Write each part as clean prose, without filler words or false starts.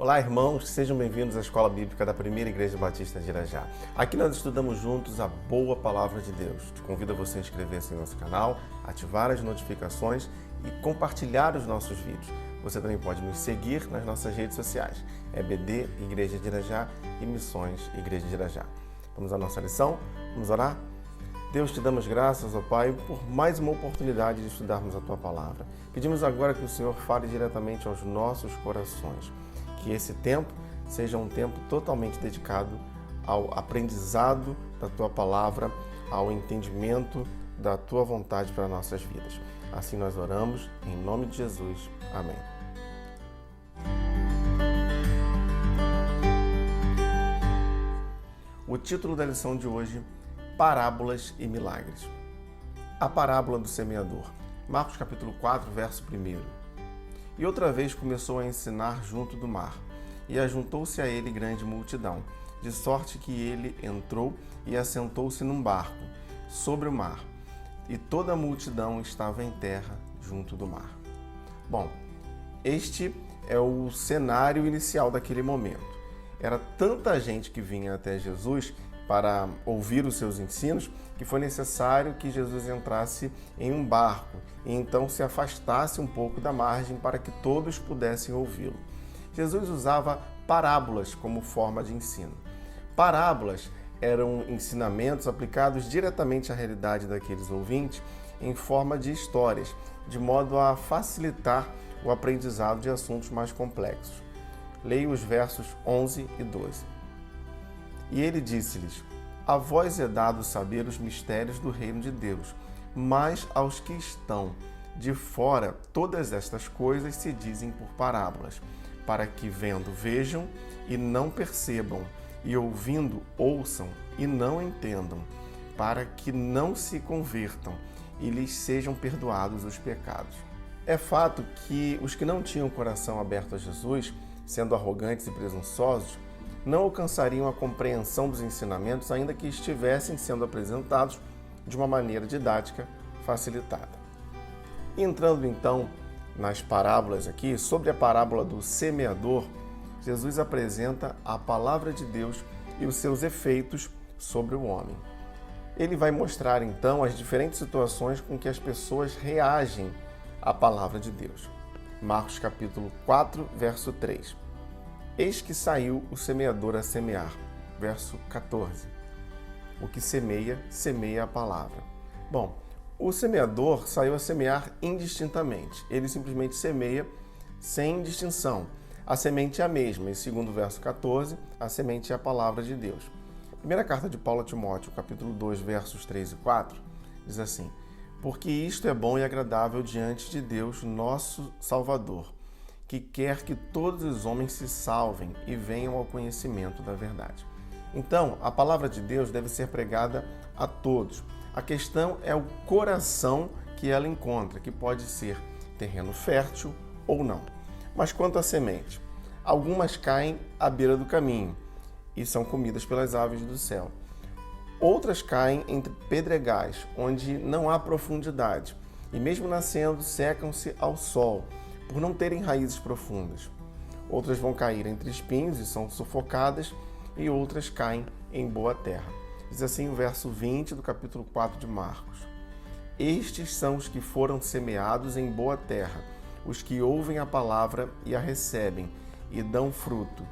Olá, irmãos, sejam bem-vindos à Escola Bíblica da Primeira Igreja Batista de Irajá. Aqui nós estudamos juntos a boa palavra de Deus. Te convido a você inscrever-se em nosso canal, ativar as notificações e compartilhar os nossos vídeos. Você também pode nos seguir nas nossas redes sociais, EBD Igreja de Irajá e Missões Igreja de Irajá. Vamos à nossa lição? Vamos orar? Deus, te damos graças, ó Pai, por mais uma oportunidade de estudarmos a Tua Palavra. Pedimos agora que o Senhor fale diretamente aos nossos corações. Que esse tempo seja um tempo totalmente dedicado ao aprendizado da Tua Palavra, ao entendimento da Tua vontade para nossas vidas. Assim nós oramos, em nome de Jesus. Amém. O título da lição de hoje: Parábolas e Milagres. A parábola do semeador. Marcos capítulo 4, verso 1. E outra vez começou a ensinar junto do mar, e ajuntou-se a ele grande multidão, de sorte que ele entrou e assentou-se num barco, sobre o mar, e toda a multidão estava em terra junto do mar. Bom, este é o cenário inicial daquele momento. Era tanta gente que vinha até Jesus para ouvir os seus ensinos, que foi necessário que Jesus entrasse em um barco e então se afastasse um pouco da margem para que todos pudessem ouvi-lo. Jesus usava parábolas como forma de ensino. Parábolas eram ensinamentos aplicados diretamente à realidade daqueles ouvintes em forma de histórias, de modo a facilitar o aprendizado de assuntos mais complexos. Leia os versos 11 e 12. E ele disse-lhes: A vós é dado saber os mistérios do reino de Deus, mas aos que estão de fora todas estas coisas se dizem por parábolas, para que vendo vejam e não percebam, e ouvindo ouçam e não entendam, para que não se convertam e lhes sejam perdoados os pecados. É fato que os que não tinham o coração aberto a Jesus, sendo arrogantes e presunçosos, não alcançariam a compreensão dos ensinamentos, ainda que estivessem sendo apresentados de uma maneira didática facilitada. Entrando então nas parábolas aqui, sobre a parábola do semeador, Jesus apresenta a palavra de Deus e os seus efeitos sobre o homem. Ele vai mostrar então as diferentes situações com que as pessoas reagem à palavra de Deus. Marcos capítulo 4, verso 3. Eis que saiu o semeador a semear. Verso 14. O que semeia, semeia a palavra. Bom, o semeador saiu a semear indistintamente. Ele simplesmente semeia sem distinção. A semente é a mesma, e segundo o verso 14, a semente é a palavra de Deus. Primeira carta de Paulo a Timóteo, capítulo 2, versos 3 e 4, diz assim: Porque isto é bom e agradável diante de Deus, nosso Salvador, que quer que todos os homens se salvem e venham ao conhecimento da verdade. Então, a palavra de Deus deve ser pregada a todos. A questão é o coração que ela encontra, que pode ser terreno fértil ou não. Mas quanto à semente, algumas caem à beira do caminho e são comidas pelas aves do céu. Outras caem entre pedregais, onde não há profundidade, e mesmo nascendo, secam-se ao sol, por não terem raízes profundas. Outras vão cair entre espinhos e são sufocadas, e outras caem em boa terra. Diz assim o verso 20 do capítulo 4 de Marcos: Estes são os que foram semeados em boa terra, os que ouvem a palavra e a recebem, e dão fruto,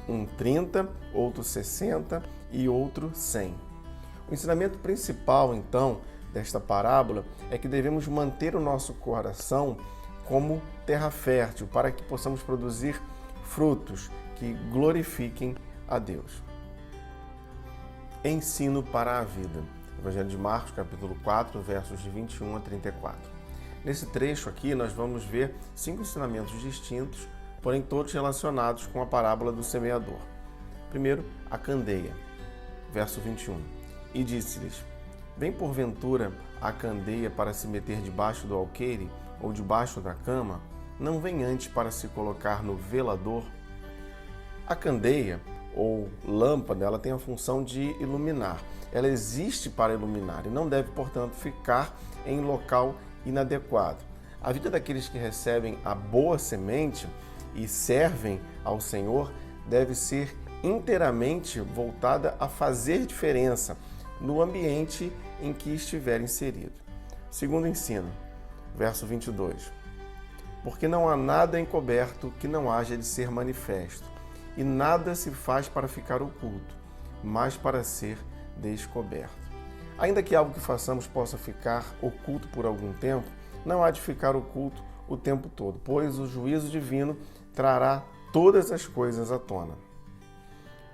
um 30, outro 60 e outro 100. O ensinamento principal, então, desta parábola é que devemos manter o nosso coração como terra fértil, para que possamos produzir frutos que glorifiquem a Deus. Ensino para a vida. Evangelho de Marcos, capítulo 4, versos de 21 a 34. Nesse trecho aqui, nós vamos ver 5 ensinamentos distintos, porém todos relacionados com a parábola do semeador. Primeiro, a candeia. Verso 21. E disse-lhes: Vem porventura a candeia para se meter debaixo do alqueire ou debaixo da cama? Não vem antes para se colocar no velador? A candeia, ou lâmpada, ela tem a função de iluminar. Ela existe para iluminar e não deve, portanto, ficar em local inadequado. A vida daqueles que recebem a boa semente e servem ao Senhor deve ser inteiramente voltada a fazer diferença no ambiente em que estiver inserido. Segundo ensino, verso 22. Porque não há nada encoberto que não haja de ser manifesto, e nada se faz para ficar oculto, mas para ser descoberto. Ainda que algo que façamos possa ficar oculto por algum tempo, não há de ficar oculto o tempo todo, pois o juízo divino trará todas as coisas à tona.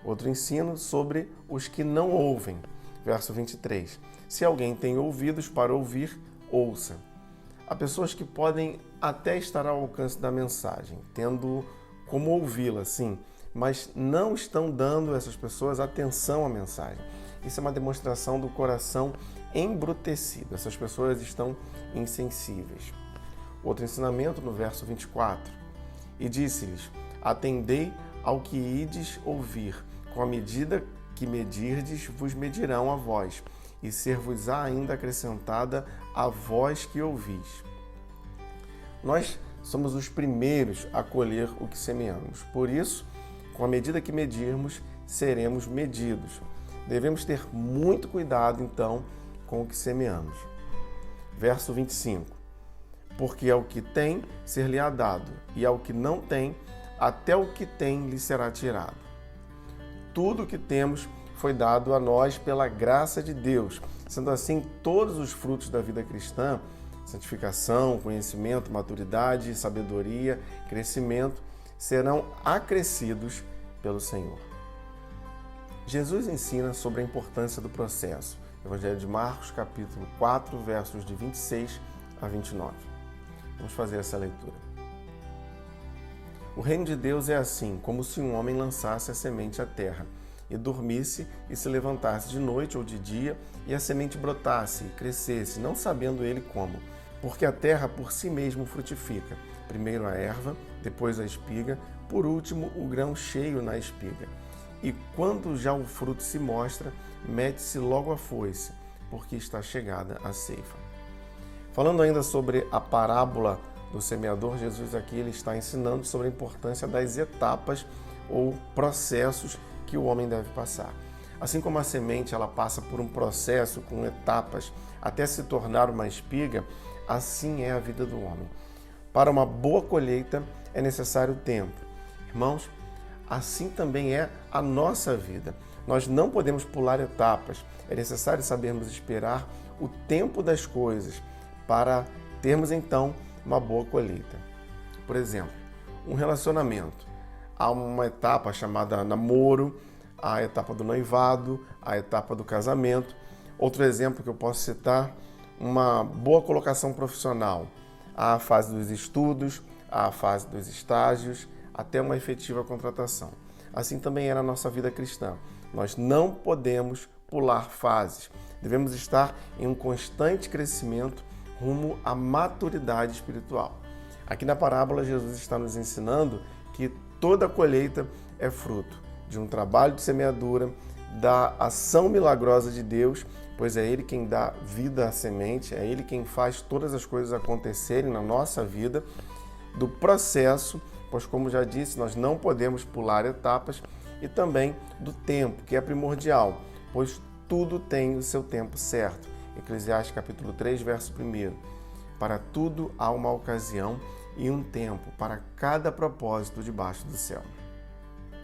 Outro ensino sobre os que não ouvem. Verso 23. Se alguém tem ouvidos para ouvir, ouça. Há pessoas que podem até estar ao alcance da mensagem, tendo como ouvi-la, sim, mas não estão dando a essas pessoas atenção à mensagem. Isso é uma demonstração do coração embrutecido. Essas pessoas estão insensíveis. Outro ensinamento no verso 24. E disse-lhes, atendei ao que ides ouvir, com a medida que medirdes, vos medirão a vós, e ser-vos-á ainda acrescentada a vós que ouvis. Nós somos os primeiros a colher o que semeamos. Por isso, com a medida que medirmos, seremos medidos. Devemos ter muito cuidado, então, com o que semeamos. Verso 25. Porque ao que tem, ser-lhe-á dado, e ao que não tem, até o que tem lhe será tirado. Tudo o que temos foi dado a nós pela graça de Deus. Sendo assim, todos os frutos da vida cristã, santificação, conhecimento, maturidade, sabedoria, crescimento, serão acrescidos pelo Senhor. Jesus ensina sobre a importância do processo. Evangelho de Marcos, capítulo 4, versos de 26 a 29. Vamos fazer essa leitura. O reino de Deus é assim, como se um homem lançasse a semente à terra, e dormisse e se levantasse de noite ou de dia, e a semente brotasse e crescesse, não sabendo ele como. Porque a terra por si mesmo frutifica, primeiro a erva, depois a espiga, por último o grão cheio na espiga. E quando já o fruto se mostra, mete-se logo a foice, porque está chegada a ceifa. Falando ainda sobre a parábola do semeador, Jesus aqui ele está ensinando sobre a importância das etapas ou processos que o homem deve passar. Assim como a semente ela passa por um processo com etapas até se tornar uma espiga, assim é a vida do homem. Para uma boa colheita é necessário tempo. Irmãos, assim também é a nossa vida. Nós não podemos pular etapas. É necessário sabermos esperar o tempo das coisas para termos então uma boa colheita. Por exemplo, um relacionamento. Há uma etapa chamada namoro, a etapa do noivado, a etapa do casamento. Outro exemplo que eu posso citar, uma boa colocação profissional. Há a fase dos estudos, há a fase dos estágios, até uma efetiva contratação. Assim também é na nossa vida cristã. Nós não podemos pular fases. Devemos estar em um constante crescimento rumo à maturidade espiritual. Aqui na parábola, Jesus está nos ensinando que toda colheita é fruto de um trabalho de semeadura, da ação milagrosa de Deus, pois é Ele quem dá vida à semente, é Ele quem faz todas as coisas acontecerem na nossa vida, do processo, pois como já disse, nós não podemos pular etapas, e também do tempo, que é primordial, pois tudo tem o seu tempo certo. Eclesiastes capítulo 3, verso 1. Para tudo há uma ocasião e um tempo para cada propósito debaixo do céu.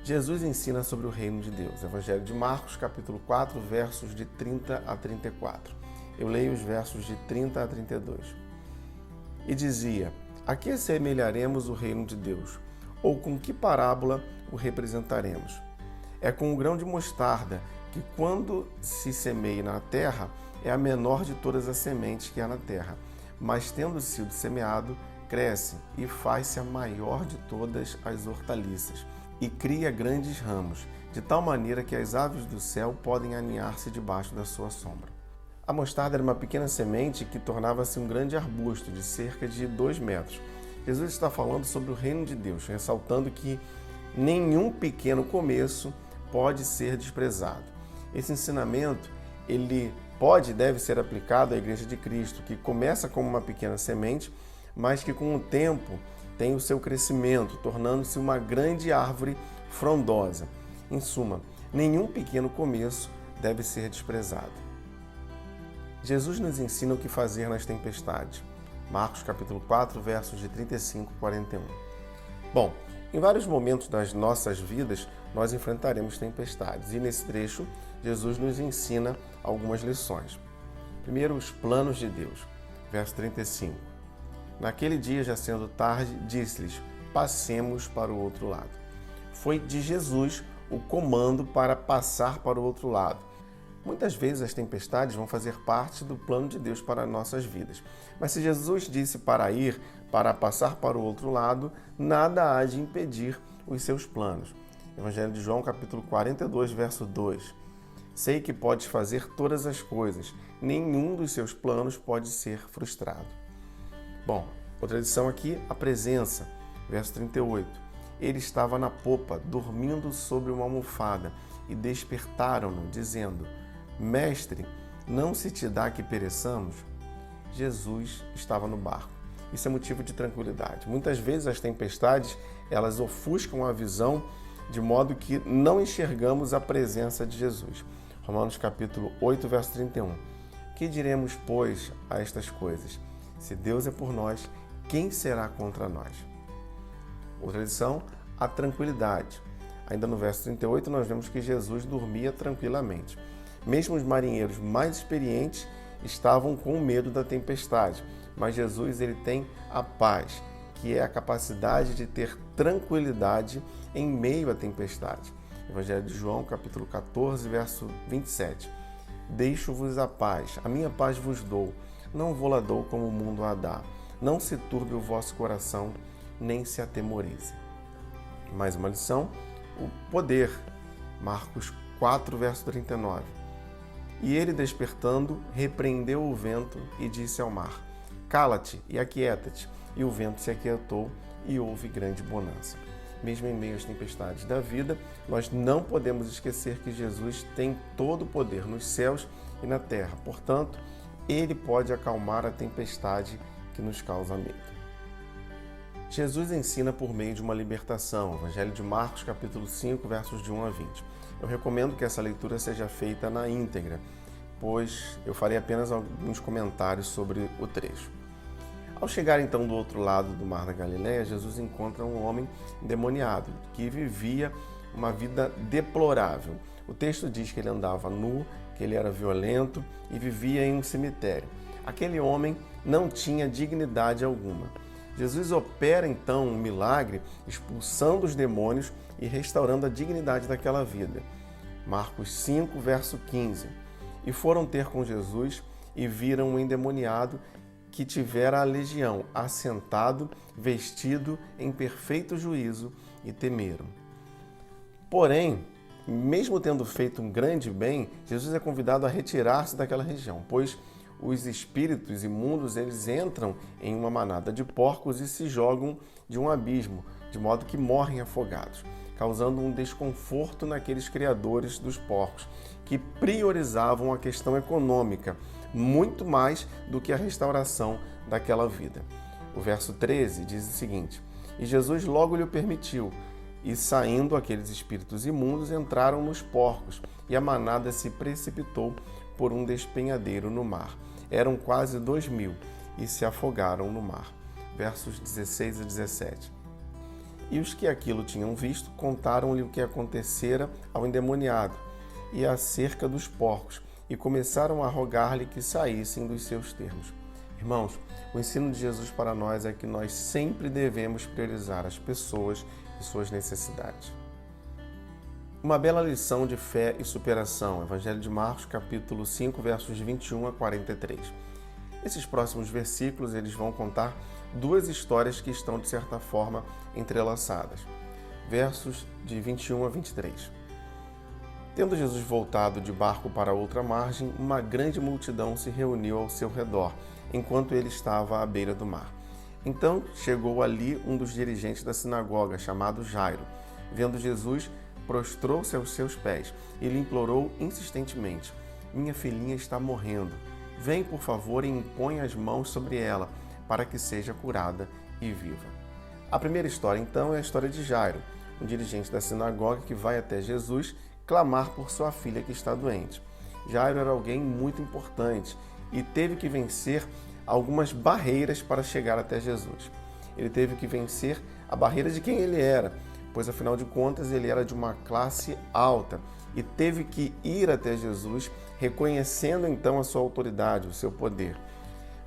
Jesus ensina sobre o reino de Deus. Evangelho de Marcos, capítulo 4, versos de 30 a 34. Eu leio os versos de 30 a 32. E dizia, a que assemelharemos o reino de Deus? Ou com que parábola o representaremos? É com o grão de mostarda, que quando se semeia na terra, é a menor de todas as sementes que há na terra. Mas tendo sido semeado, cresce e faz-se a maior de todas as hortaliças, e cria grandes ramos, de tal maneira que as aves do céu podem aninhar-se debaixo da sua sombra. A mostarda era uma pequena semente que tornava-se um grande arbusto de cerca de 2 metros. Jesus está falando sobre o reino de Deus, ressaltando que nenhum pequeno começo pode ser desprezado. Esse ensinamento, ele pode e deve ser aplicado à Igreja de Cristo, que começa como uma pequena semente, mas que com o tempo tem o seu crescimento, tornando-se uma grande árvore frondosa. Em suma, nenhum pequeno começo deve ser desprezado. Jesus nos ensina o que fazer nas tempestades. Marcos capítulo 4, versos de 35 a 41. Bom, em vários momentos das nossas vidas, nós enfrentaremos tempestades. E nesse trecho, Jesus nos ensina algumas lições. Primeiro, os planos de Deus. Verso 35. Naquele dia, já sendo tarde, disse-lhes: passemos para o outro lado. Foi de Jesus o comando para passar para o outro lado. Muitas vezes as tempestades vão fazer parte do plano de Deus para nossas vidas. Mas se Jesus disse para ir, para passar para o outro lado, nada há de impedir os seus planos. Evangelho de João, capítulo 42, verso 2. Sei que podes fazer todas as coisas, nenhum dos seus planos pode ser frustrado. Bom, outra lição aqui, a presença. Verso 38. Ele estava na popa, dormindo sobre uma almofada, e despertaram-no, dizendo: Mestre, não se te dá que pereçamos? Jesus estava no barco. Isso é motivo de tranquilidade. Muitas vezes as tempestades, elas ofuscam a visão de modo que não enxergamos a presença de Jesus. Romanos capítulo 8, verso 31. Que diremos, pois, a estas coisas? Se Deus é por nós, quem será contra nós? Outra lição, a tranquilidade. Ainda no verso 38, nós vemos que Jesus dormia tranquilamente. Mesmo os marinheiros mais experientes estavam com medo da tempestade, mas Jesus ele tem a paz, que é a capacidade de ter tranquilidade em meio à tempestade. Evangelho de João, capítulo 14, verso 27. Deixo-vos a paz, a minha paz vos dou, não vou-la dou como o mundo a dá. Não se turbe o vosso coração, nem se atemorize. Mais uma lição, o poder. Marcos 4, verso 39. E ele, despertando, repreendeu o vento e disse ao mar: Cala-te e aquieta-te. E o vento se aquietou e houve grande bonança. Mesmo em meio às tempestades da vida, nós não podemos esquecer que Jesus tem todo o poder nos céus e na terra. Portanto, ele pode acalmar a tempestade que nos causa medo. Jesus ensina por meio de uma libertação. Evangelho de Marcos, capítulo 5, versos de 1 a 20. Eu recomendo que essa leitura seja feita na íntegra, pois eu farei apenas alguns comentários sobre o trecho. Ao chegar então do outro lado do Mar da Galileia, Jesus encontra um homem endemoniado que vivia uma vida deplorável. O texto diz que ele andava nu, que ele era violento e vivia em um cemitério. Aquele homem não tinha dignidade alguma. Jesus opera então um milagre, expulsando os demônios e restaurando a dignidade daquela vida. Marcos 5, verso 15. E foram ter com Jesus e viram um endemoniado que tivera a legião, assentado, vestido em perfeito juízo, e temeram. Porém, mesmo tendo feito um grande bem, Jesus é convidado a retirar-se daquela região, pois os espíritos imundos, eles entram em uma manada de porcos e se jogam de um abismo, de modo que morrem afogados, causando um desconforto naqueles criadores dos porcos, que priorizavam a questão econômica, muito mais do que a restauração daquela vida. O verso 13 diz o seguinte: E Jesus logo lhe o permitiu, e saindo aqueles espíritos imundos entraram nos porcos, e a manada se precipitou por um despenhadeiro no mar. Eram quase 2.000 e se afogaram no mar. Versos 16 a 17. E os que aquilo tinham visto contaram-lhe o que acontecera ao endemoniado e acerca dos porcos, e começaram a rogar-lhe que saíssem dos seus termos. Irmãos, o ensino de Jesus para nós é que nós sempre devemos priorizar as pessoas e suas necessidades. Uma bela lição de fé e superação. Evangelho de Marcos, capítulo 5, versos 21 a 43. Esses próximos versículos eles vão contar duas histórias que estão, de certa forma, entrelaçadas. Versos de 21 a 23. Tendo Jesus voltado de barco para outra margem, uma grande multidão se reuniu ao seu redor, enquanto ele estava à beira do mar. Então chegou ali um dos dirigentes da sinagoga, chamado Jairo. Vendo Jesus, prostrou-se aos seus pés e lhe implorou insistentemente: Minha filhinha está morrendo. Vem, por favor, e impõe as mãos sobre ela, para que seja curada e viva. A primeira história, então, é a história de Jairo, um dirigente da sinagoga que vai até Jesus clamar por sua filha que está doente. Jairo era alguém muito importante e teve que vencer algumas barreiras para chegar até Jesus. Ele teve que vencer a barreira de quem ele era, pois afinal de contas ele era de uma classe alta e teve que ir até Jesus, reconhecendo então a sua autoridade, o seu poder.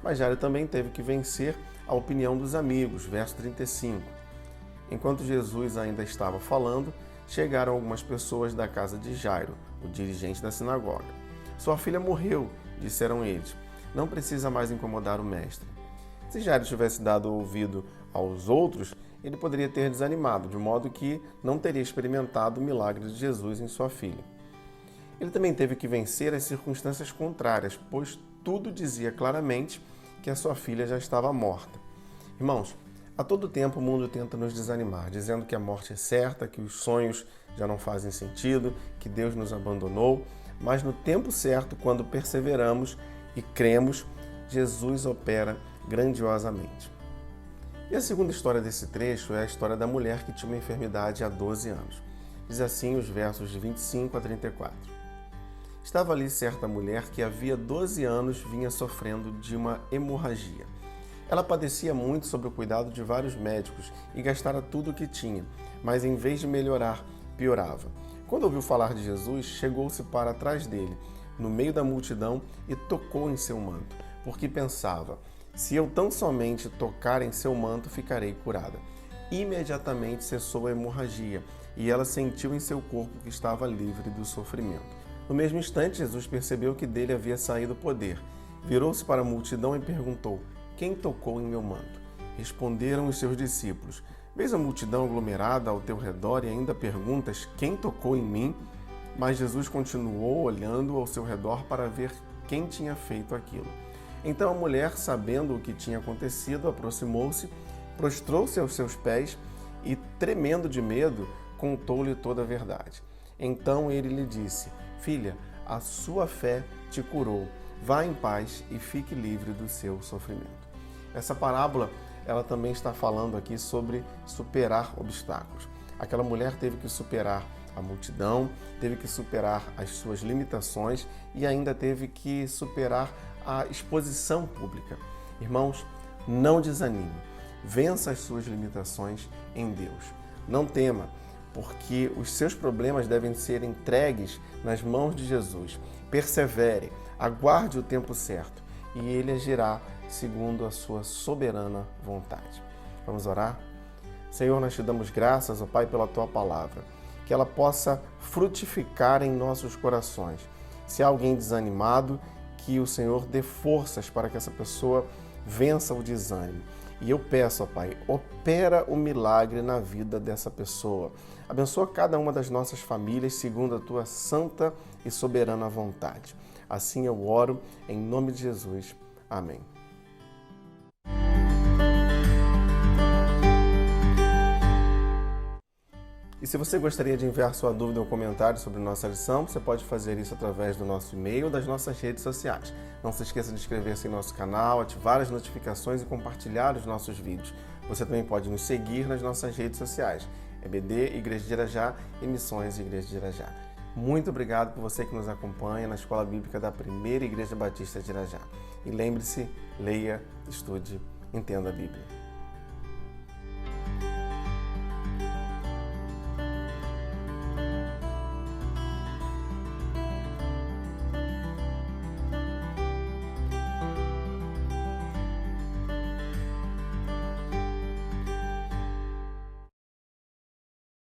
Mas Jairo também teve que vencer a opinião dos amigos, verso 35. Enquanto Jesus ainda estava falando, chegaram algumas pessoas da casa de Jairo, o dirigente da sinagoga. Sua filha morreu, disseram eles. Não precisa mais incomodar o mestre. Se Jairo tivesse dado ouvido aos outros, ele poderia ter desanimado, de modo que não teria experimentado o milagre de Jesus em sua filha. Ele também teve que vencer as circunstâncias contrárias, pois tudo dizia claramente que a sua filha já estava morta. Irmãos, a todo tempo o mundo tenta nos desanimar, dizendo que a morte é certa, que os sonhos já não fazem sentido, que Deus nos abandonou, mas no tempo certo, quando perseveramos e cremos, Jesus opera grandiosamente. E a segunda história desse trecho é a história da mulher que tinha uma enfermidade há 12 anos. Diz assim os versos de 25 a 34. Estava ali certa mulher que havia 12 anos vinha sofrendo de uma hemorragia. Ela padecia muito sob o cuidado de vários médicos e gastara tudo o que tinha, mas em vez de melhorar, piorava. Quando ouviu falar de Jesus, chegou-se para trás dele, no meio da multidão, e tocou em seu manto, porque pensava, se eu tão somente tocar em seu manto, ficarei curada. Imediatamente cessou a hemorragia, e ela sentiu em seu corpo que estava livre do sofrimento. No mesmo instante, Jesus percebeu que dele havia saído o poder. Virou-se para a multidão e perguntou, quem tocou em meu manto? Responderam os seus discípulos, vês a multidão aglomerada ao teu redor e ainda perguntas, quem tocou em mim? Mas Jesus continuou olhando ao seu redor para ver quem tinha feito aquilo. Então a mulher, sabendo o que tinha acontecido, aproximou-se, prostrou-se aos seus pés e, tremendo de medo, contou-lhe toda a verdade. Então ele lhe disse, filha, a sua fé te curou. Vá em paz e fique livre do seu sofrimento. Essa parábola, ela também está falando aqui sobre superar obstáculos. Aquela mulher teve que superar a multidão, teve que superar as suas limitações e ainda teve que superar a exposição pública. Irmãos, não desanime. Vença as suas limitações em Deus. Não tema, porque os seus problemas devem ser entregues nas mãos de Jesus. Persevere, aguarde o tempo certo e Ele agirá segundo a sua soberana vontade. Vamos orar? Senhor, nós te damos graças, ó Pai, pela Tua palavra, que ela possa frutificar em nossos corações. Se há alguém desanimado, que o Senhor dê forças para que essa pessoa vença o desânimo. E eu peço, ó Pai, opera o milagre na vida dessa pessoa. Abençoa cada uma das nossas famílias segundo a Tua santa e soberana vontade. Assim eu oro, em nome de Jesus. Amém. E se você gostaria de enviar sua dúvida ou comentário sobre nossa lição, você pode fazer isso através do nosso e-mail ou das nossas redes sociais. Não se esqueça de inscrever-se em nosso canal, ativar as notificações e compartilhar os nossos vídeos. Você também pode nos seguir nas nossas redes sociais, EBD, Igreja de Irajá e Missões Igreja de Irajá. Muito obrigado por você que nos acompanha na Escola Bíblica da Primeira Igreja Batista de Irajá. E lembre-se, leia, estude, entenda a Bíblia.